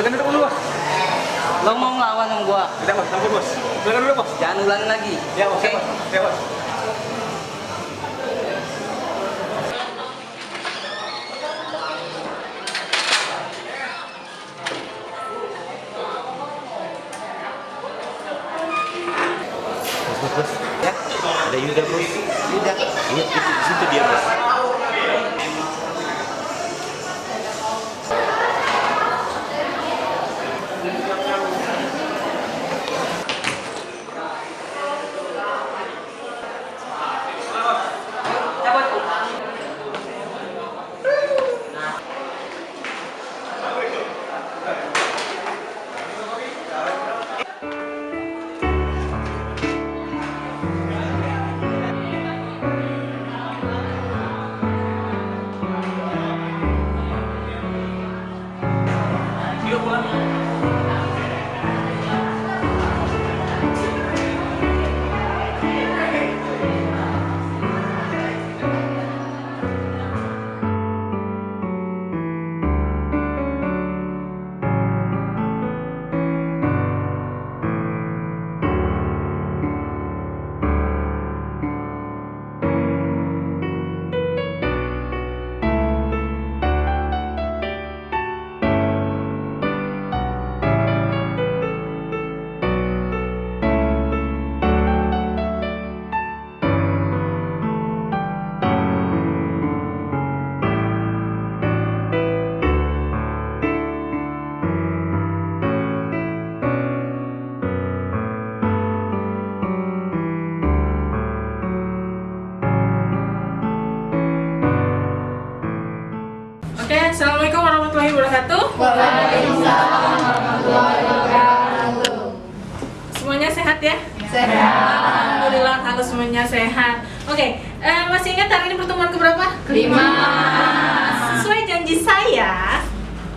Silakan duduk dulu, Bos. Lo mau ngelawan sama gua? Tidak, Bos. Ampun, Bos. Silakan dulu, Bos. Jangan ulangi lagi. Ya, Bos. Oke? Ya, Bos. Bos, ya, ada Yuda bos. Yuda, iya di situ dia bos. Oke, assalamualaikum warahmatullahi wabarakatuh. Waalaikumsalam warahmatullahi wabarakatuh. Semuanya sehat ya? Sehat. Alhamdulillah kalau semuanya sehat. Oke, masih ingat hari ini pertemuan keberapa? Kelima. Sesuai janji saya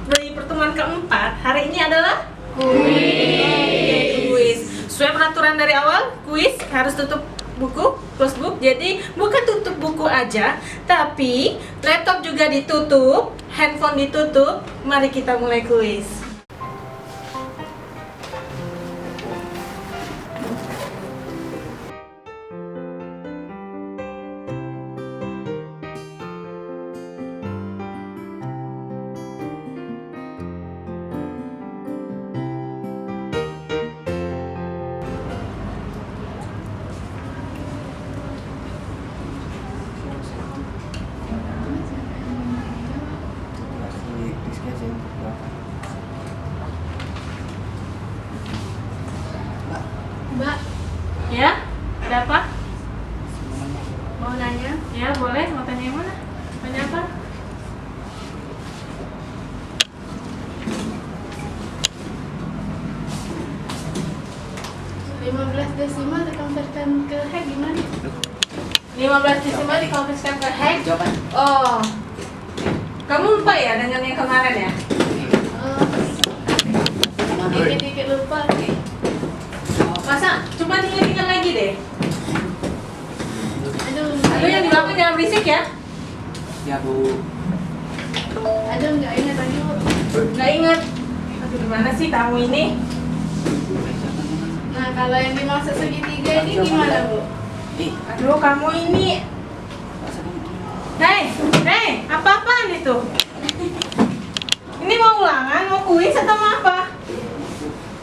di pertemuan keempat, hari ini adalah kuis. Sesuai peraturan dari awal, kuis harus tutup buku, close book. Jadi bukan tutup buku aja, tapi laptop juga ditutup, handphone ditutup. Mari kita mulai kuis. Mbak, ya? Ada apa? Mau nanya? Ya, boleh. Mau tanya yang mana? Tanya apa? Desimal dikonvertkan ke hack gimana? 15 Desember dikonversikan ke hack. Jawaban. Oh, kamu lupa ya dengan yang kemarin ya? Dikit-dikit lupa. Masa? Coba diingat lagi deh. Aduh, yang di belakang jangan berisik ya. Ya bu. Aduh, nggak ingat lagi bu. Nggak ingat. Aduh, gimana sih kamu ini? Nah, kalau yang dimaksud segitiga ini gimana bu? Aduh, kamu ini. Hei, apa-apaan itu? Ini mau ulangan, mau kuis atau mau apa?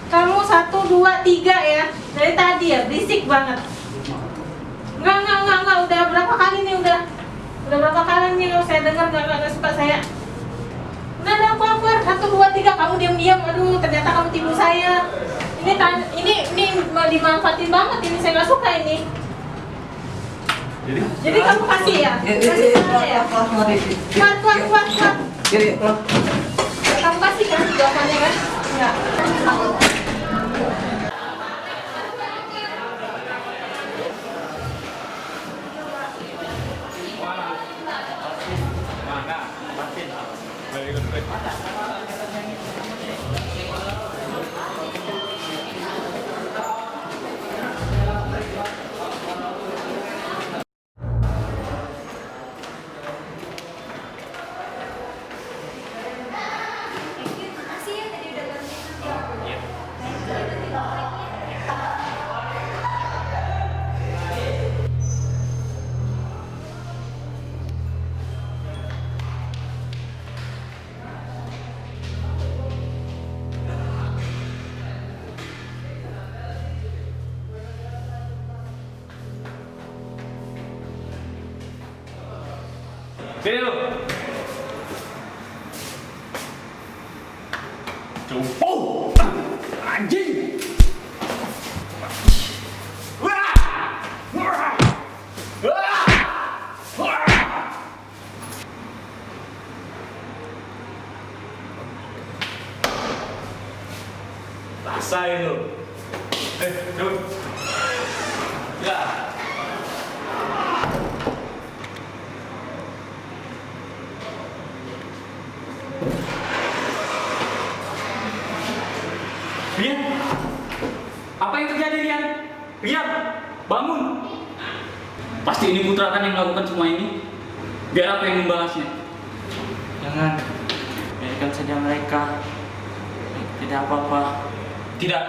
Kamu 1, 2, 3 ya? Dari tadi ya, berisik banget. Enggak, udah berapa kali nih udah berapa kali nih kalau saya dengar nggak suka saya. Udah ada apa-apa, 1, 2, 3, kamu diam-diam. Aduh, ternyata kamu tipu saya. Ini dimanfaatin banget, ini saya nggak suka ini. Jadi kamu kasih ya? Kasih saya ya? Kuat. Kamu kasih kan jawabannya kan? Enggak. Sini lu. Cupu. Anjing. Wah! Wah! Wah! Wah! Rasain lu. Yuk. Ya. Rian, apa yang terjadi Rian? Rian, bangun. Pasti ini Putra kan yang melakukan semua ini. Biar apa yang membalasnya? Jangan. Biarkan saja mereka. Tidak apa-apa. Tidak,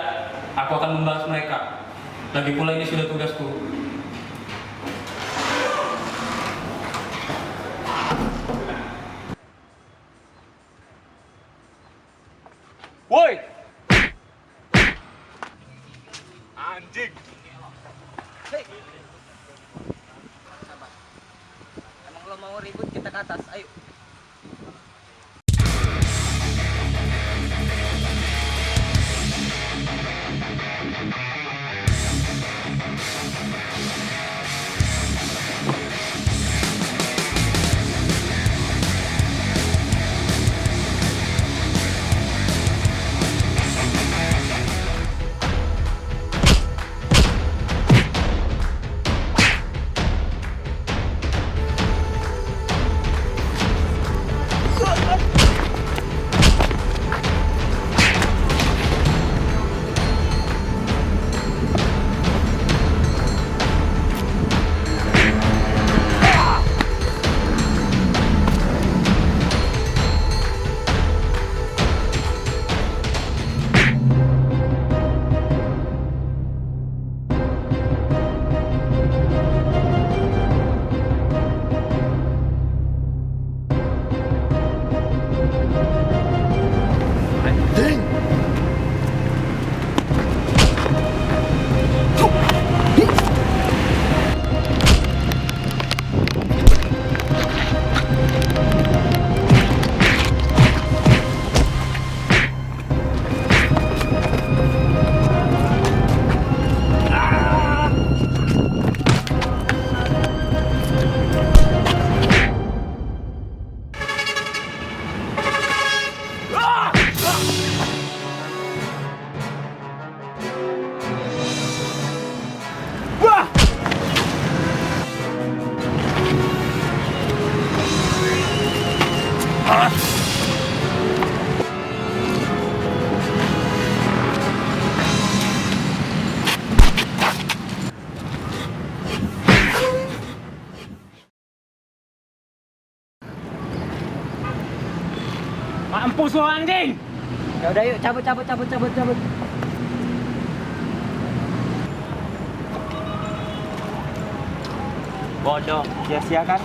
aku akan membalas mereka. Lagi pula ini sudah tugasku. Woi! Anjing! Emang lo mau ribut kita ke atas, ayo. Mampus lo anjing! Ya udah yuk, cabut. Bodoh, sia-sia kan?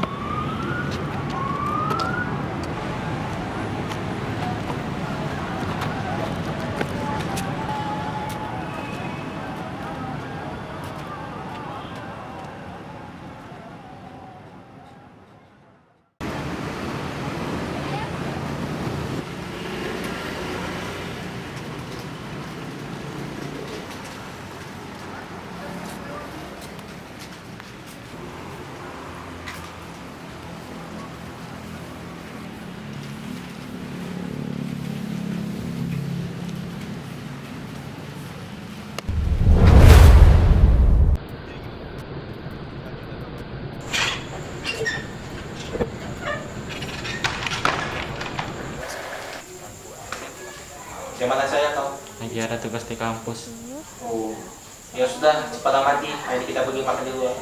Gimana saya kau? Lagi ada tugas di kampus. Oh, ya sudah, cepat amati. Ayo kita pergi makan dulu.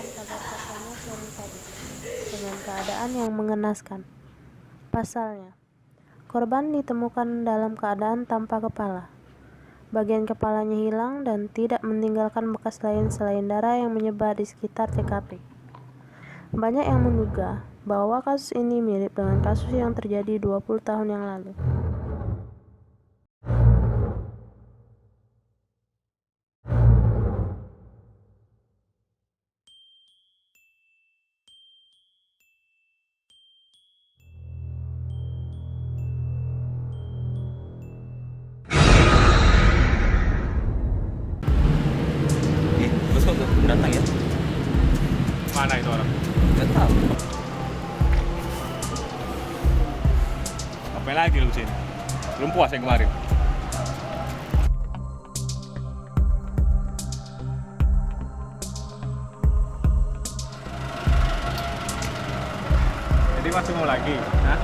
Dengan keadaan yang mengenaskan. Pasalnya, korban ditemukan dalam keadaan tanpa kepala. Bagian kepalanya hilang dan tidak meninggalkan bekas lain selain darah yang menyebar di sekitar TKP. Banyak yang menduga bahwa kasus ini mirip dengan kasus yang terjadi 20 tahun yang lalu. lagi lu sini. Belum puas yang kemarin. Jadi masih mau lagi, hah?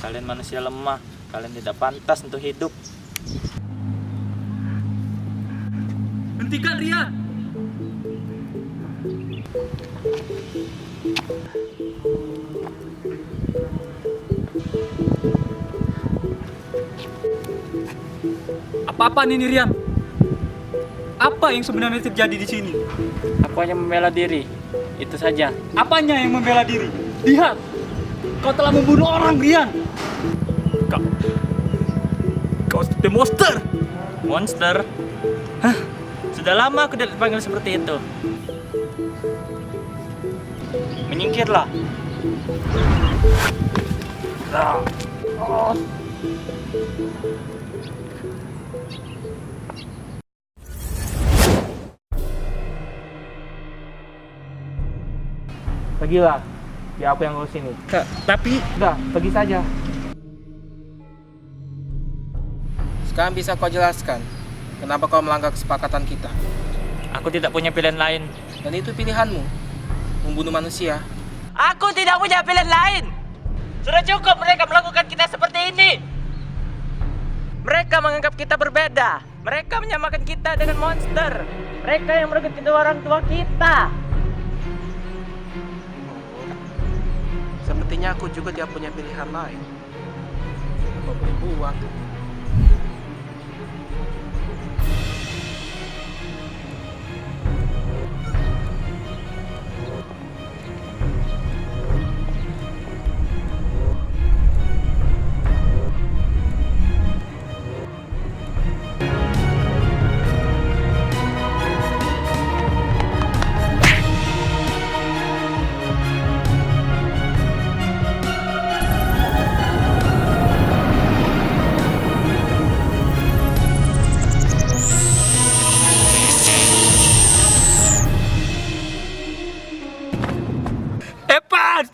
Kalian manusia lemah. Kalian tidak pantas untuk hidup. Hentikan Rian! Apa-apaan ini Rian? Apa yang sebenarnya terjadi di sini? Aku hanya membela diri. Itu saja. Apanya yang membela diri? Lihat! Kau telah membunuh orang, Rian! Kau seperti monster! Monster? Hah? Sudah lama aku tidak dipanggil seperti itu. Menyingkirlah. Pergilah. Biar aku yang urus ini. Tapi Udah, pergi saja. Sekarang bisa kau jelaskan kenapa kau melanggar kesepakatan kita? Aku tidak punya pilihan lain. Dan itu pilihanmu, membunuh manusia. Aku tidak punya pilihan lain. Sudah cukup mereka melakukan kita seperti ini. Mereka menganggap kita berbeda. Mereka menyamakan kita dengan monster. Mereka yang merebut kedua orang tua kita. Sepertinya aku juga tidak punya pilihan lain. Apa boleh buat? Evans!